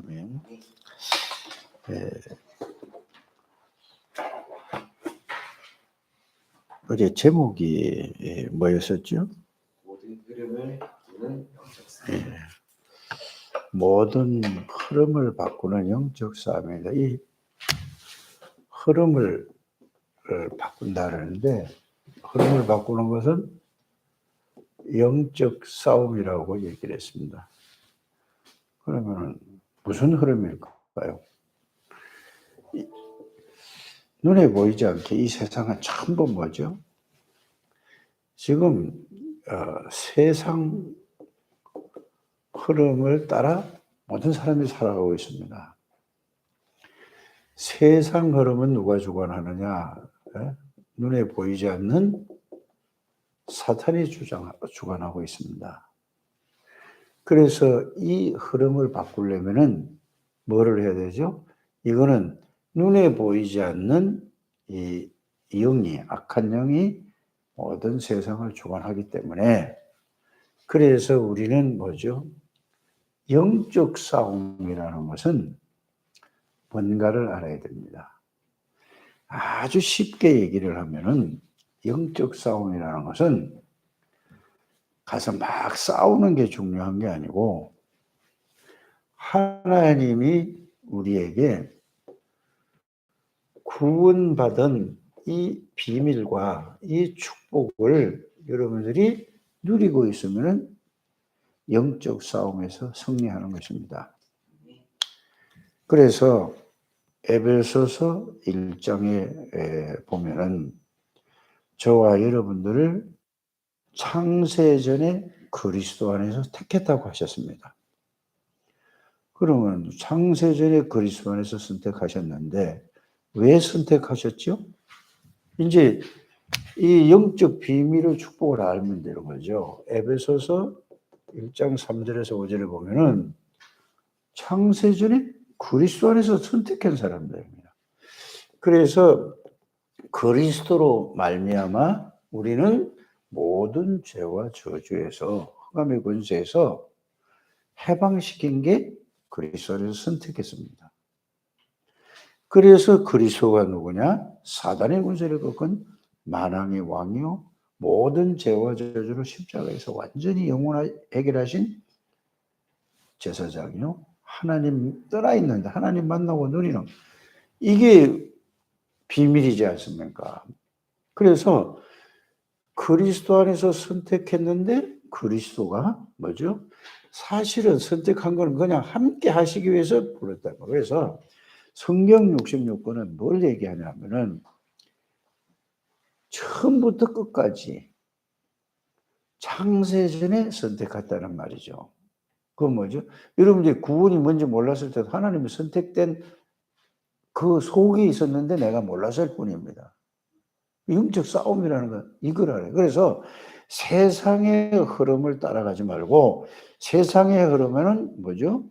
아멘. 예, 어제 제목이 뭐였었죠? 모든 흐름을 바꾸는 영적 싸움. 모든 흐름을 바꾸는 영적 싸움이다. 이 흐름을 바꾼다는데, 흐름을 바꾸는 것은 영적 싸움이라고 얘기를 했습니다. 그러면 무슨 흐름일까요? 눈에 보이지 않게 이 세상은 전부 뭐죠? 지금 세상 흐름을 따라 모든 사람이 살아가고 있습니다. 세상 흐름은 누가 주관하느냐? 눈에 보이지 않는 사탄이 주관하고 있습니다. 그래서 이 흐름을 바꾸려면은 뭐를 해야 되죠? 이거는 눈에 보이지 않는 이 영이, 악한 영이 모든 세상을 주관하기 때문에, 그래서 우리는 뭐죠? 영적 싸움이라는 것은 뭔가를 알아야 됩니다. 아주 쉽게 얘기를 하면은 영적 싸움이라는 것은 가서 막 싸우는 게 중요한 게 아니고, 하나님이 우리에게 구원받은 이 비밀과 이 축복을 여러분들이 누리고 있으면 영적 싸움에서 승리하는 것입니다. 그래서 에베소서 1장에 보면은 저와 여러분들을 창세전에 그리스도 안에서 택했다고 하셨습니다. 그러면 창세전에 그리스도 안에서 선택하셨는데 왜 선택하셨죠? 이제 이 영적 비밀의 축복을 알면 되는 거죠. 에베소서 1장 3절에서 5절에 보면은 창세전에 그리스도 안에서 선택한 사람들입니다. 그래서 그리스도로 말미암아 우리는 모든 죄와 저주에서, 흑암의 권세에서 해방시킨 게 그리스도 안에서 선택했습니다. 그래서 그리스도가 누구냐? 사단의 권세를 꺾은 만왕의 왕이요, 모든 죄와 저주를 십자가에서 완전히 영원히 해결하신 제사장이요, 하나님 떠나 있는데 하나님 만나고 누리는, 이게 비밀이지 않습니까? 그래서 그리스도 안에서 선택했는데 그리스도가 뭐죠? 사실은 선택한 건 그냥 함께 하시기 위해서 불렀다는 거예요. 그래서 성경 66권은 뭘 얘기하냐면은 처음부터 끝까지 창세전에 선택했다는 말이죠. 그건 뭐죠? 여러분들이 구원이 뭔지 몰랐을 때도 하나님이 선택된 그 속이 있었는데 내가 몰랐을 뿐입니다. 영적 싸움이라는 건 이걸 알아요. 그래서 세상의 흐름을 따라가지 말고, 세상의 흐름에는 뭐죠?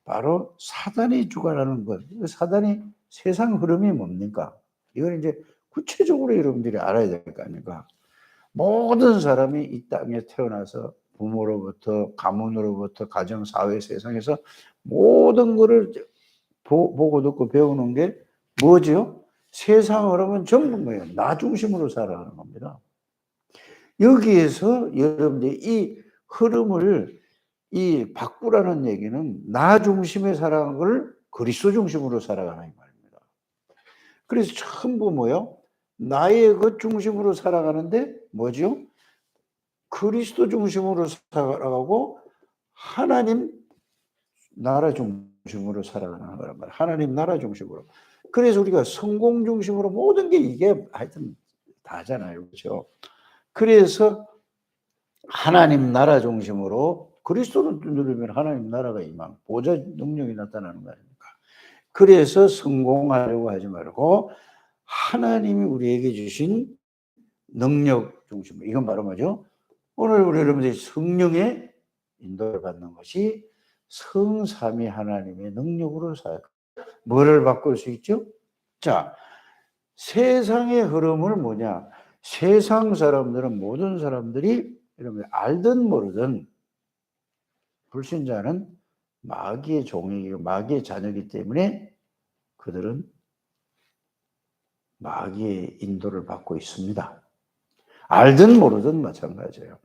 바로 사단이 주관하는 것. 사단이 세상 흐름이 뭡니까? 이걸 이제 구체적으로 여러분들이 알아야 될 거 아닙니까? 모든 사람이 이 땅에 태어나서 부모로부터, 가문으로부터, 가정, 사회, 세상에서 모든 것을 보고 듣고 배우는 게 뭐죠? 세상 흐름은 전부 뭐예요? 나 중심으로 살아가는 겁니다. 여기에서 여러분들이 이 흐름을 바꾸라는 얘기는 나 중심에 살아가는 걸 그리스도 중심으로 살아가는 말입니다. 그래서 전부 뭐요? 나의 것 중심으로 살아가는데 뭐죠? 그리스도 중심으로 살아가고 하나님 나라 중심으로 살아가는 거란 말이에요. 하나님 나라 중심으로. 그래서 우리가 성공 중심으로 모든 게 이게 하여튼 다잖아요. 그렇죠? 그래서 하나님 나라 중심으로 그리스도를 누리면 하나님 나라가 임하고 보좌 능력이 나타나는 거 아닙니까? 그래서 성공하려고 하지 말고 하나님이 우리에게 주신 능력 중심으로, 이건 바로 뭐죠? 오늘 우리 여러분들이 성령의 인도를 받는 것이 성삼위 하나님의 능력으로 뭐를 바꿀 수 있죠? 자, 세상의 흐름을 뭐냐? 세상 사람들은, 모든 사람들이 여러분 알든 모르든 불신자는 마귀의 종이고 마귀의 자녀이기 때문에 그들은 마귀의 인도를 받고 있습니다. 알든 모르든 마찬가지예요.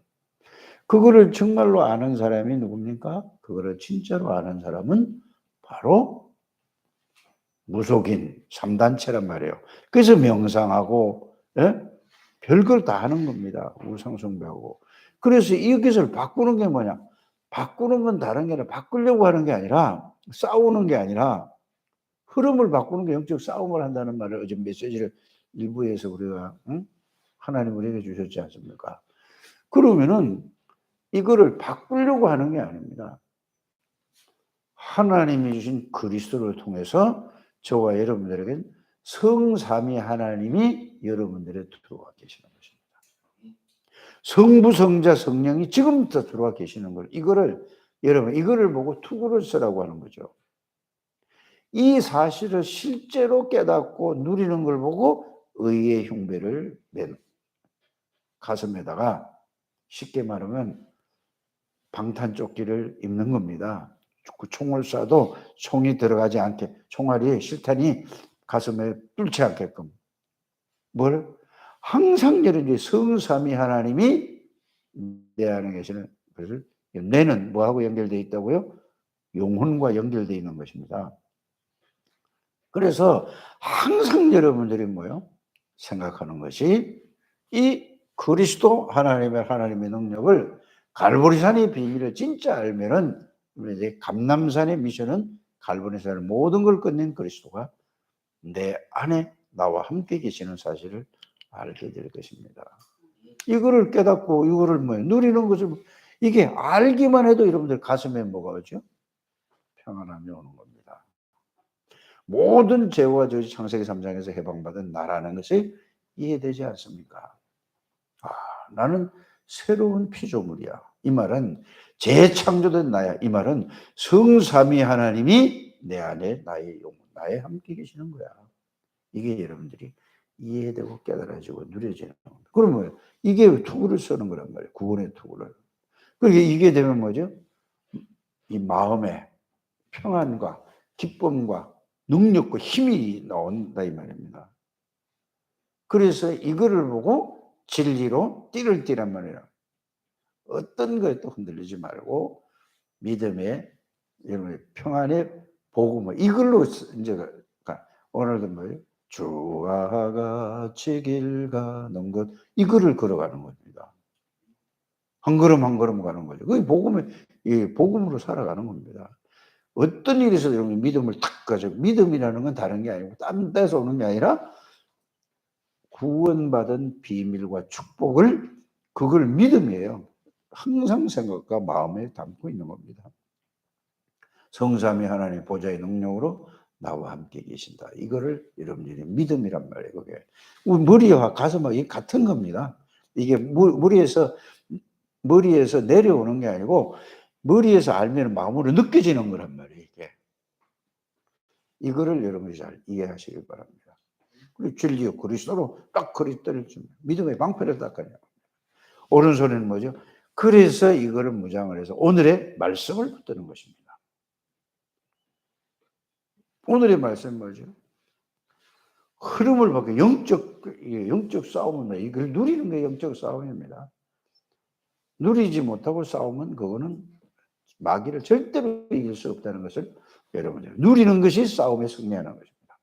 그거를 정말로 아는 사람이 누굽니까? 그거를 진짜로 아는 사람은 바로 무속인 3단체란 말이에요. 그래서 명상하고 별걸 다 하는 겁니다. 우상숭배하고. 그래서 이것을 바꾸는 게 뭐냐? 바꾸는 건 다른 게 아니라 바꾸려고 하는 게 아니라 싸우는 게 아니라 흐름을 바꾸는 게 영적 싸움을 한다는 말을 어제 메시지를 일부에서 우리가 하나님 우리에게 주셨지 않습니까? 그러면은 이거를 바꾸려고 하는 게 아닙니다. 하나님이 주신 그리스도를 통해서 저와 여러분들에게 성삼위 하나님이 여러분들에 들어와 계시는 것입니다. 성부, 성자, 성령이 지금부터 들어와 계시는 걸 이거를 여러분 이거를 보고 투구를 쓰라고 하는 거죠. 이 사실을 실제로 깨닫고 누리는 걸 보고 의의 흉배를 맨 가슴에다가 쉽게 말하면 방탄조끼를 입는 겁니다. 그 총을 쏴도 총이 들어가지 않게 총알이 실탄이 가슴에 뚫지 않게끔 뭘 항상 여러분이 성삼위 하나님이 내 안에 계시는 것을 뇌는 뭐하고 연결되어 있다고요? 영혼과 연결되어 있는 것입니다. 그래서 항상 여러분들이 뭐요? 생각하는 것이 이 그리스도 하나님의 능력을 갈보리산의 비밀을 진짜 알면은 이제 감남산의 미션은 갈보리산의 모든 걸 끝낸 그리스도가 내 안에 나와 함께 계시는 사실을 알게 될 것입니다. 이거를 깨닫고 이거를 누리는 것을 이게 알기만 해도 여러분들 가슴에 뭐가 오죠? 평안함이 오는 겁니다. 모든 죄와 저지 창세기 3장에서 해방받은 나라는 것이 이해되지 않습니까? 아, 나는 새로운 피조물이야. 이 말은 재창조된 나야. 이 말은 성삼위 하나님이 내 안에 나의 영혼, 나에 함께 계시는 거야. 이게 여러분들이 이해되고 깨달아지고 누려지는 겁니다. 그러면 이게 투구를 쓰는 거란 말이에요. 구원의 투구를. 그게 이게 되면 뭐죠? 이 마음의 평안과 기쁨과 능력과 힘이 나온다 이 말입니다. 그래서 이거를 보고 진리로 띠를 띠란 말이에요. 어떤 거에 또 흔들리지 말고 믿음의 여러분의 평안의 복음을 이걸로 이제 오늘도 뭐예요? 주와 같이 길 가는 것 이거를 걸어가는 겁니다. 한 걸음 한 걸음 가는 거죠. 그게 복음으로 살아가는 겁니다. 어떤 일이 있어도 여러분 믿음을 탁 가지고 믿음이라는 건 다른 게 아니고 딴 데서 오는 게 아니라 구원받은 비밀과 축복을 그걸 믿음이에요. 항상 생각과 마음에 담고 있는 겁니다. 성삼위 하나님 보좌의 능력으로 나와 함께 계신다. 이거를 여러분들이 믿음이란 말이에요. 그게 머리와 가슴하고 이게 같은 겁니다. 이게 머리에서 내려오는 게 아니고 머리에서 알면 마음으로 느껴지는 거란 말이에요. 이게 이거를 여러분이 잘 이해하시길 바랍니다. 그리고 진리요 그리스도로 딱 그리스도를 줍니다. 믿음의 방패를 닦아내요. 오른손에는 뭐죠? 그래서 이거를 무장을 해서 오늘의 말씀을 붙드는 것입니다. 오늘의 말씀 뭐죠? 흐름을 바꿔 영적 싸움은 이걸 누리는 게 영적 싸움입니다. 누리지 못하고 싸우면 그거는 마귀를 절대로 이길 수 없다는 것을 여러분들 누리는 것이 싸움에 승리하는 것입니다.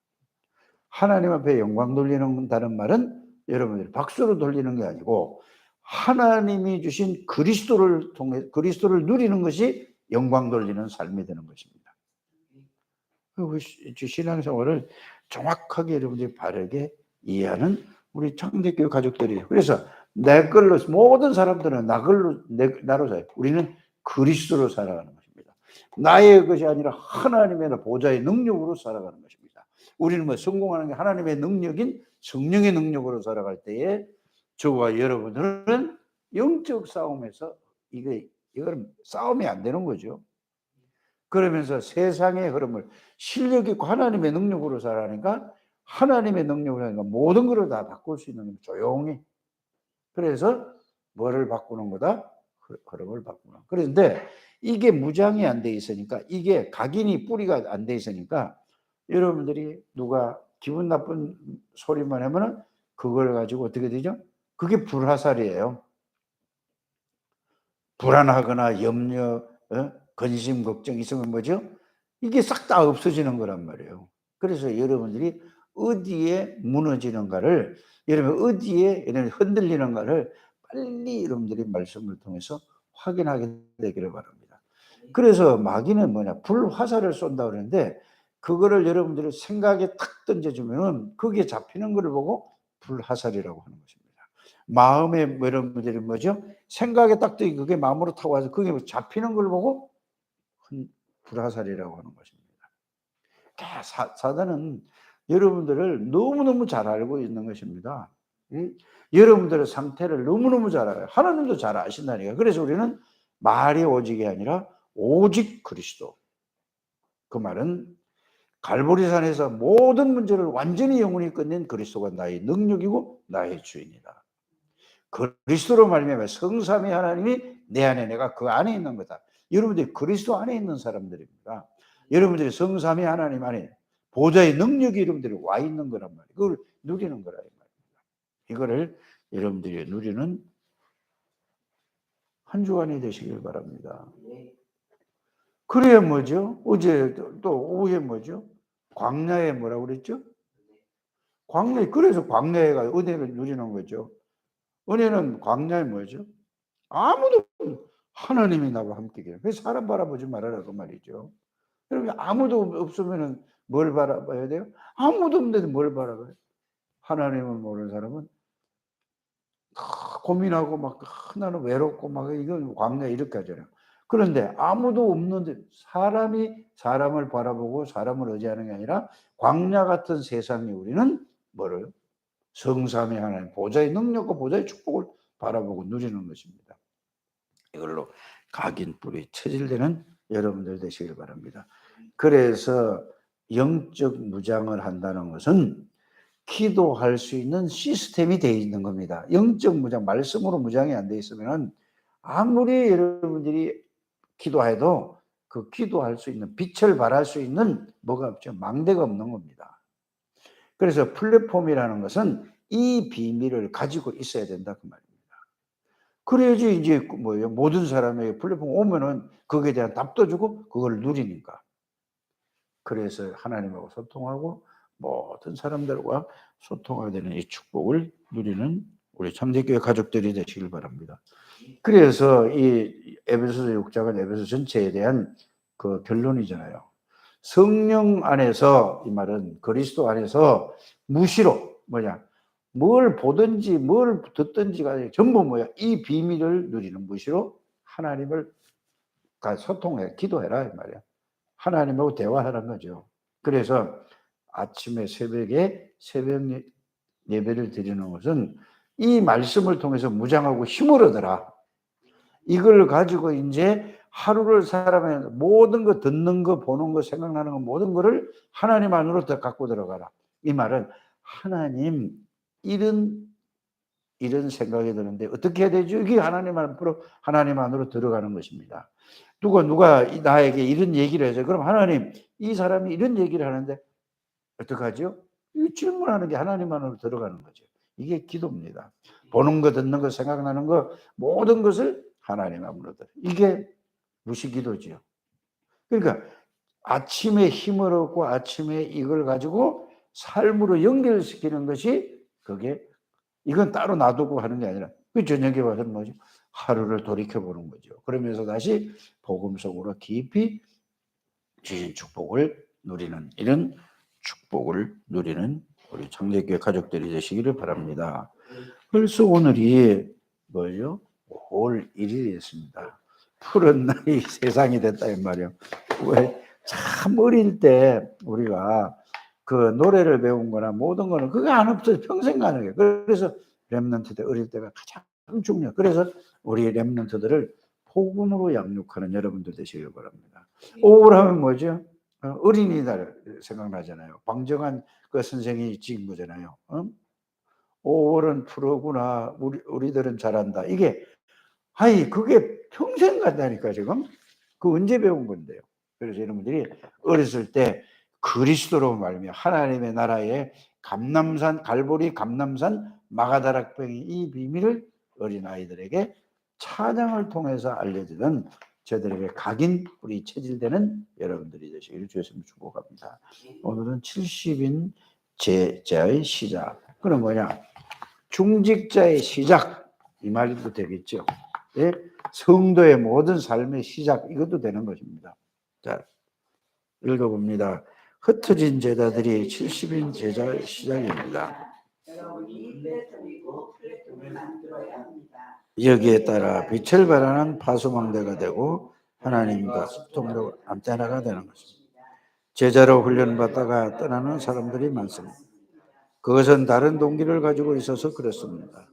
하나님 앞에 영광 돌리는다는 말은 여러분들이 박수로 돌리는 게 아니고 하나님이 주신 그리스도를 통해 그리스도를 누리는 것이 영광 돌리는 삶이 되는 것입니다. 그 신앙생활을 정확하게 여러분들이 바르게 이해하는 우리 창대교회 가족들이에요. 그래서 내 걸로 모든 사람들은 나로 살아요. 우리는 그리스도로 살아가는 것입니다. 나의 것이 아니라 하나님의 보좌의 능력으로 살아가는 것입니다. 우리는 뭐 성공하는 게 하나님의 능력인 성령의 능력으로 살아갈 때에 저와 여러분들은 영적 싸움에서 이걸 싸움이 안 되는 거죠. 그러면서 세상의 흐름을 실력 있고 하나님의 능력으로 살아가니까 하나님의 능력으로 하니까 모든 것을 다 바꿀 수 있는 거예요. 조용히. 그래서 뭐를 바꾸는 거다? 흐름을 바꾸는. 그런데 이게 무장이 안 돼 있으니까, 이게 각인이 뿌리가 안 돼 있으니까 여러분들이 누가 기분 나쁜 소리만 하면은 그걸 가지고 어떻게 되죠? 그게 불화살이에요. 불안하거나 염려, 근심, 걱정 있으면 뭐죠? 이게 싹 다 없어지는 거란 말이에요. 그래서 여러분들이 어디에 무너지는가를, 여러분 어디에 흔들리는가를 빨리 여러분들이 말씀을 통해서 확인하게 되기를 바랍니다. 그래서 마귀는 뭐냐? 불화살을 쏜다 그러는데 그거를 여러분들이 생각에 탁 던져주면은 그게 잡히는 거를 보고 불화살이라고 하는 것입니다. 마음에 여러분들이 뭐죠? 생각에 딱 뜨기 그게 마음으로 타고 와서 그게 잡히는 걸 보고 불화살이라고 하는 것입니다. 사단은 여러분들을 너무너무 잘 알고 있는 것입니다. 여러분들의 상태를 너무너무 잘 알아요. 하나님도 잘 아신다니까. 그래서 우리는 말이 오직이 아니라 오직 그리스도. 그 말은 갈보리산에서 모든 문제를 완전히 영원히 끝낸 그리스도가 나의 능력이고 나의 주인이다. 그리스도로 말미암아 성삼위 하나님이 내 안에, 내가 그 안에 있는 거다. 여러분들이 그리스도 안에 있는 사람들입니다. 여러분들이 성삼위 하나님 안에 보좌의 능력이 여러분들이 와 있는 거란 말이에요. 그걸 누리는 거라 이 말입니다. 이거를 여러분들이 누리는 한 주간이 되시길 바랍니다. 그래야 뭐죠? 어제 또 오후에 뭐죠? 광야에 뭐라고 그랬죠? 광야에, 그래서 광야에가 은혜를 누리는 거죠. 은혜는 광야에 뭐죠? 아무도 하나님이 나와 함께 계세요. 그래서 사람 바라보지 말아라 그 말이죠. 여러분 아무도 없으면은 뭘 바라봐야 돼요? 아무도 없는데 뭘 바라봐요? 하나님을 모르는 사람은 고민하고 막 나는 외롭고 막 이건 광야 이렇게 하잖아요. 그런데 아무도 없는데 사람이 사람을 바라보고 사람을 의지하는 게 아니라 광야 같은 세상에 우리는 뭐를? 성삼위 하나님 보좌의 능력과 보좌의 축복을 바라보고 누리는 것입니다. 이걸로 각인 뿌리 체질되는 여러분들 되시길 바랍니다. 그래서 영적 무장을 한다는 것은 기도할 수 있는 시스템이 되어 있는 겁니다. 영적 무장, 말씀으로 무장이 안 되어 있으면 아무리 여러분들이 기도해도 그 기도할 수 있는, 빛을 발할 수 있는 뭐가 없죠? 망대가 없는 겁니다. 그래서 플랫폼이라는 것은 이 비밀을 가지고 있어야 된다 그 말입니다. 그래야지 이제 뭐예요? 모든 사람에게 플랫폼 오면은 거기에 대한 답도 주고 그걸 누리니까. 그래서 하나님하고 소통하고 모든 사람들과 소통하게 되는 이 축복을 누리는 우리 참되교회 가족들이 되시길 바랍니다. 그래서 이 에베소서 6장은 에베소 전체에 대한 그 결론이잖아요. 성령 안에서, 이 말은 그리스도 안에서 무시로 뭐냐, 뭘 보든지 뭘 듣든지가 전부 뭐야, 이 비밀을 누리는 무시로 하나님을 소통해, 기도해라 이 말이야. 하나님하고 대화하라는 거죠. 그래서 아침에 새벽에 새벽 예배를 드리는 것은 이 말씀을 통해서 무장하고 힘을 얻어라. 이걸 가지고 이제 하루를 살아가면서 모든 거 듣는 거 보는 거 생각나는 거 모든 거를 하나님 안으로 더 갖고 들어가라. 이 말은 하나님 이런 생각이 드는데 어떻게 해야 되죠? 이게 하나님 안으로 들어가는 것입니다. 누가 나에게 이런 얘기를 해서 그럼 하나님 이 사람이 이런 얘기를 하는데 어떡하죠? 이 질문하는 게 하나님 안으로 들어가는 거죠. 이게 기도입니다. 보는 거 듣는 거 생각나는 거 모든 것을 하나님 안으로 들어. 이게 무시기도지요. 그러니까 아침에 힘을 얻고 아침에 이걸 가지고 삶으로 연결시키는 것이 그게 이건 따로 놔두고 하는 게 아니라 그 저녁에 와서는 뭐죠? 하루를 돌이켜보는 거죠. 그러면서 다시 복음 속으로 깊이 주신 축복을 누리는 이런 축복을 누리는 우리 창대교회 가족들이 되시기를 바랍니다. 그래서 오늘이 뭐예요? 5월 1일이었습니다. 푸른 날이 세상이 됐다 이 말이에요. 왜 참 어릴 때 우리가 그 노래를 배운 거나 모든 거는 그거 안 없어요. 평생 가는 거예요. 그래서 렘넌트들 어릴 때가 가장 중요해요. 그래서 우리 렘넌트들을 복음으로 양육하는 여러분들 되시길 바랍니다. 5월 하면 뭐죠? 어린이날 생각나잖아요. 방정환 그 선생이 지은 거잖아요. 5월은 푸르구나. 우리들은 잘한다. 이게 그게 평생 간다니까 지금. 그 언제 배운 건데요? 그래서 여러분들이 어렸을 때 그리스도로 말미암아 하나님의 나라에 감람산 갈보리 감람산 마가다락방의 이 비밀을 어린아이들에게 찬양을 통해서 알려주는 저들에게 각인 뿌리 체질되는 여러분들이 되시기를 주의 이름으로 축복합니다. 오늘은 70인 제자의 시작. 그럼 뭐냐? 중직자의 시작 이 말도 되겠죠. 예? 성도의 모든 삶의 시작 이것도 되는 것입니다. 자, 읽어봅니다. 흩어진 제자들이 70인 제자의 시작입니다. 여기에 따라 빛을 발하는 파수망대가 되고 하나님과 소통으로 안테나가 되는 것입니다. 제자로 훈련받다가 떠나는 사람들이 많습니다. 그것은 다른 동기를 가지고 있어서 그렇습니다.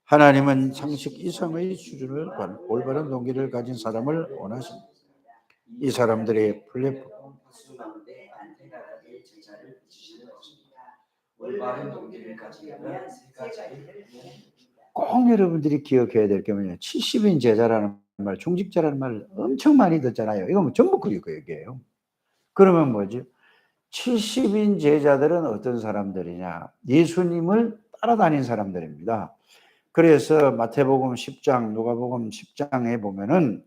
하나님은 상식 이상의 수준을 올바른 동기를 가진 사람을 원하십니다. 이 사람들의 플랫폼 올바른 동기를 가지려면 세 가지를 꼭 여러분들이 기억해야 될 게 뭐냐? 70인 제자라는 말, 중직자라는 말 엄청 많이 듣잖아요. 이거 뭐 전부 그 얘기예요. 그러면 뭐지? 70인 제자들은 어떤 사람들이냐? 예수님을 따라다닌 사람들입니다. 그래서 마태복음 10장, 누가복음 10장에 보면은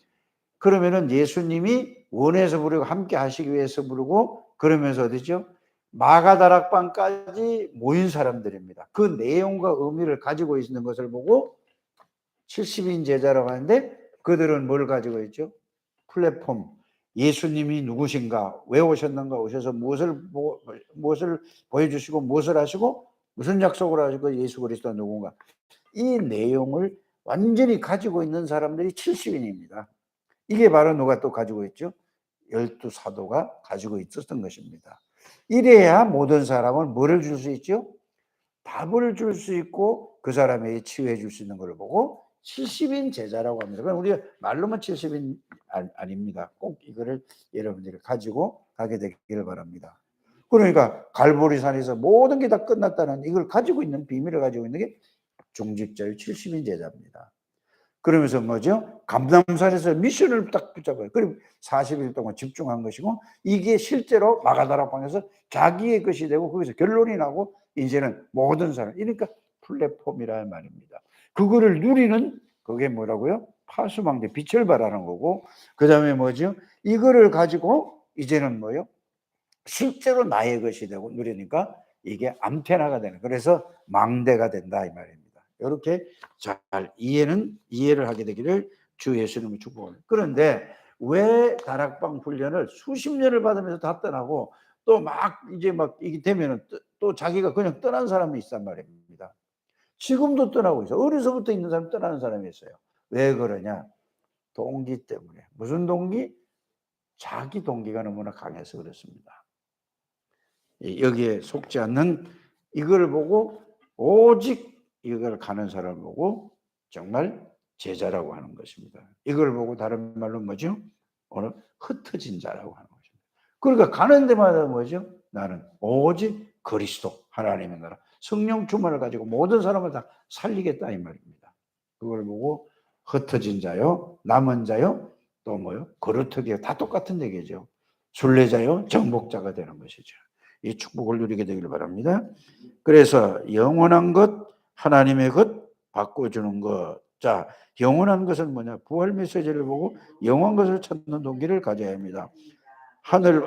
그러면은 예수님이 원해서 부르고 함께 하시기 위해서 부르고 그러면서 어디죠? 마가다락방까지 모인 사람들입니다. 그 내용과 의미를 가지고 있는 것을 보고 70인 제자라고 하는데 그들은 뭘 가지고 있죠? 플랫폼. 예수님이 누구신가? 왜 오셨는가? 오셔서 무엇을 보여주시고 무엇을 하시고 무슨 약속을 하시고 예수 그리스도가 누군가? 이 내용을 완전히 가지고 있는 사람들이 70인입니다. 이게 바로 누가 또 가지고 있죠? 12 사도가 가지고 있었던 것입니다. 이래야 모든 사람은 뭐를 줄 수 있죠? 답을 줄 수 있고 그 사람에게 치유해 줄 수 있는 걸 보고 70인 제자라고 합니다. 그럼 우리가 말로만 70인 아닙니다. 꼭 이거를 여러분들이 가지고 가게 되기를 바랍니다. 그러니까 갈보리산에서 모든 게 다 끝났다는 이걸 가지고 있는 비밀을 가지고 있는 게 중직자의 70인 제자입니다. 그러면서 뭐죠? 감람산에서 미션을 딱 붙잡아요. 그리고 40일 동안 집중한 것이고 이게 실제로 마가다락방에서 자기의 것이 되고 거기서 결론이 나고 이제는 모든 사람 그러니까 플랫폼이라는 말입니다. 그거를 누리는 그게 뭐라고요? 파수망대 빛을 발하는 거고 그 다음에 뭐죠? 이거를 가지고 이제는 뭐요? 실제로 나의 것이 되고 누리니까 이게 안테나가 되는 그래서 망대가 된다 이 말입니다. 이렇게 잘 이해를 하게 되기를 주 예수님을 축복합니다. 그런데 왜 다락방 훈련을 수십 년을 받으면서 다 떠나고 또 막 이제 막 이게 되면은 또 자기가 그냥 떠난 사람이 있단 말입니다. 지금도 떠나고 있어. 어려서부터 있는 사람 떠나는 사람이 있어요. 왜 그러냐? 동기 때문에. 무슨 동기? 자기 동기가 너무나 강해서 그렇습니다. 여기에 속지 않는 이걸 보고 오직 이걸 가는 사람을 보고 정말 제자라고 하는 것입니다. 이걸 보고 다른 말로 뭐죠? 오늘 흩어진 자라고 하는 것입니다. 그러니까 가는 데마다 뭐죠? 나는 오직 그리스도 하나님의 나라 성령 충만을 가지고 모든 사람을 다 살리겠다 이 말입니다. 그걸 보고 흩어진 자요, 남은 자요, 또 뭐요? 거루터기가 다 똑같은 얘기죠. 순례자요, 정복자가 되는 것이죠. 이 축복을 누리게 되기를 바랍니다. 그래서 영원한 것, 하나님의 것, 바꿔주는 것. 자, 영원한 것은 뭐냐? 부활 메시지를 보고 영원한 것을 찾는 동기를 가져야 합니다. 하늘,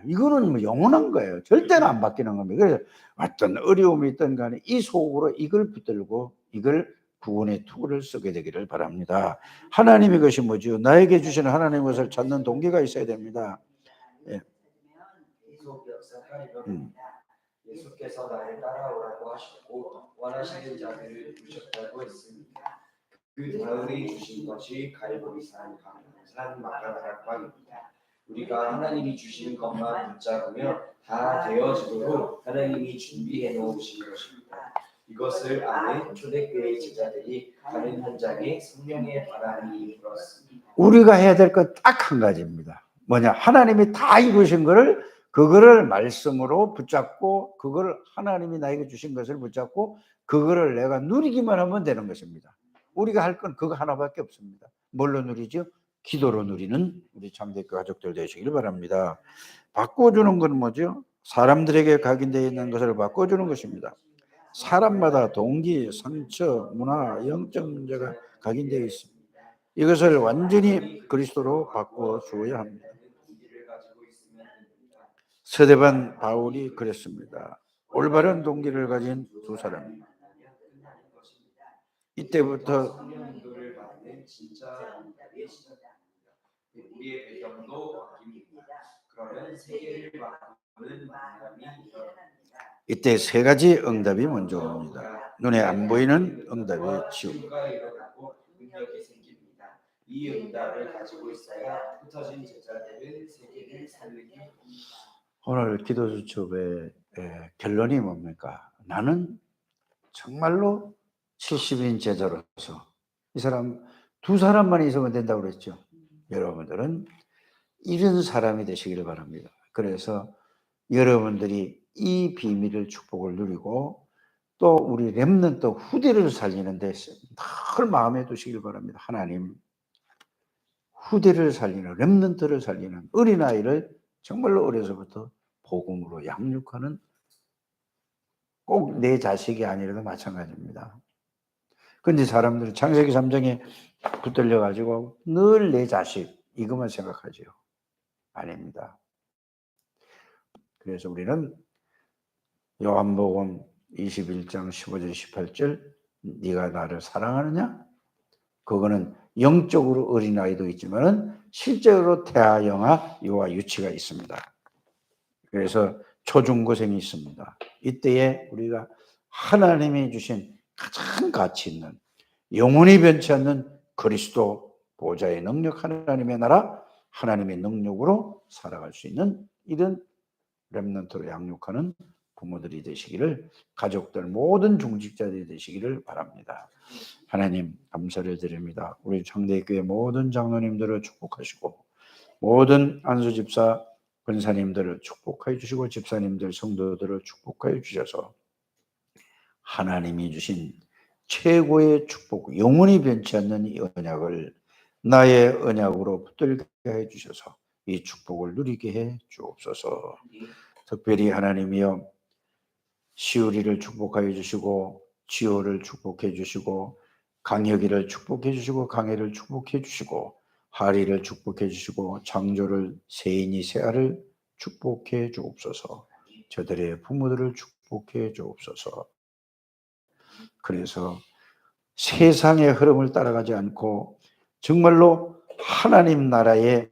이거는 뭐 영원한 거예요. 절대로 안 바뀌는 겁니다. 그래서 어떤 어려움이 있든 간에 이 속으로 이걸 붙들고 이걸 구원의 투구를 쓰게 되기를 바랍니다. 하나님의 것이 뭐죠? 나에게 주시는 하나님의 것을 찾는 동기가 있어야 됩니다. 예. 예수께서 나를 따라오라고 하셨고 원하시는 자들을 부르셨다고 했습니다. 그 다음에 주신 것이 갈보리산, 감람산, 마가다락방입니다. 우리가 하나님이 주신 것만 붙잡으며 다 되어지도록 하나님이 준비해 놓으신 것입니다. 이것을 아는 초대교회 제자들이 가는 현장에 성령의 바람이 불었습니다. 우리가 해야 될 것 딱 한 가지입니다. 뭐냐? 하나님이 다 이루신 거를 그거를 말씀으로 붙잡고 그걸 하나님이 나에게 주신 것을 붙잡고 그거를 내가 누리기만 하면 되는 것입니다. 우리가 할 건 그거 하나밖에 없습니다. 뭘로 누리죠? 기도로 누리는 우리 창대교회 가족들 되시길 바랍니다. 바꿔주는 건 뭐죠? 사람들에게 각인되어 있는 것을 바꿔주는 것입니다. 사람마다 동기, 상처, 문화, 영적 문제가 각인되어 있습니다. 이것을 완전히 그리스도로 바꿔주어야 합니다. 스데반 바울이 그랬습니다. 올바른 동기를 가진 두 사람. 이때부터 우리의 배경도 바뀝니다. 그러면 세계를 바꾸는 만남이 일어납니다. 이때 세 가지 응답이 먼저 옵니다. 눈에 안 보이는 응답이 지옵니다. 능력이 생깁니다. 이 응답을 가지고 있어야 흩어진 제자들은 세계를 살리게 합니다. 오늘 기도 수첩의 결론이 뭡니까? 나는 정말로 70인 제자로서 이 사람 두 사람만 있으면 된다고 그랬죠. 여러분들은 이런 사람이 되시기를 바랍니다. 그래서 여러분들이 이 비밀을 축복을 누리고 또 우리 렘넌트 후대를 살리는 데 늘 마음에 두시길 바랍니다. 하나님 후대를 살리는 렘넌트를 살리는 어린아이를 정말로 어려서부터 복음으로 양육하는 꼭 내 자식이 아니라도 마찬가지입니다. 근데 사람들은 창세기 3장에 붙들려 가지고 늘 내 자식 이것만 생각하죠. 아닙니다. 그래서 우리는 요한복음 21장 15절 18절 네가 나를 사랑하느냐? 그거는 영적으로 어린아이도 있지만 실제로 태아, 영아, 유아, 유치가 있습니다. 그래서 초중고생이 있습니다. 이때에 우리가 하나님이 주신 가장 가치 있는 영원히 변치 않는 그리스도 보좌의 능력, 하나님의 나라, 하나님의 능력으로 살아갈 수 있는 이런 렘넌트로 양육하는 부모들이 되시기를, 가족들 모든 중직자들이 되시기를 바랍니다. 하나님 감사를 드립니다. 우리 창대교회 모든 장로님들을 축복하시고 모든 안수집사 권사님들을 축복하여 주시고 집사님들 성도들을 축복하여 주셔서 하나님이 주신 최고의 축복, 영원히 변치 않는 이 언약을 나의 언약으로 붙들게 해 주셔서 이 축복을 누리게 해 주옵소서. 특별히 하나님이여 시우리를 축복하여 주시고 지호를 축복해 주시고 강혁이를 축복해 주시고 강혜를 축복해 주시고 하리를 축복해 주시고 장조를 세인이 세아를 축복해 주옵소서. 저들의 부모들을 축복해 주옵소서. 그래서 세상의 흐름을 따라가지 않고 정말로 하나님 나라의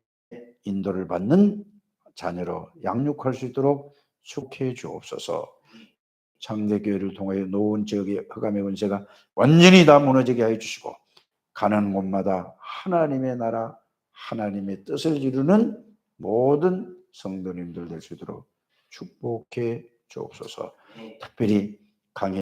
인도를 받는 자녀로 양육할 수 있도록 축복해 주옵소서. 창대교회를 통하여 노원 지역의 흑암의 권세가 완전히 다 무너지게 해 주시고 가는 곳마다 하나님의 나라, 하나님의 뜻을 이루는 모든 성도님들 될 수 있도록 축복해 주옵소서. 특별히 강해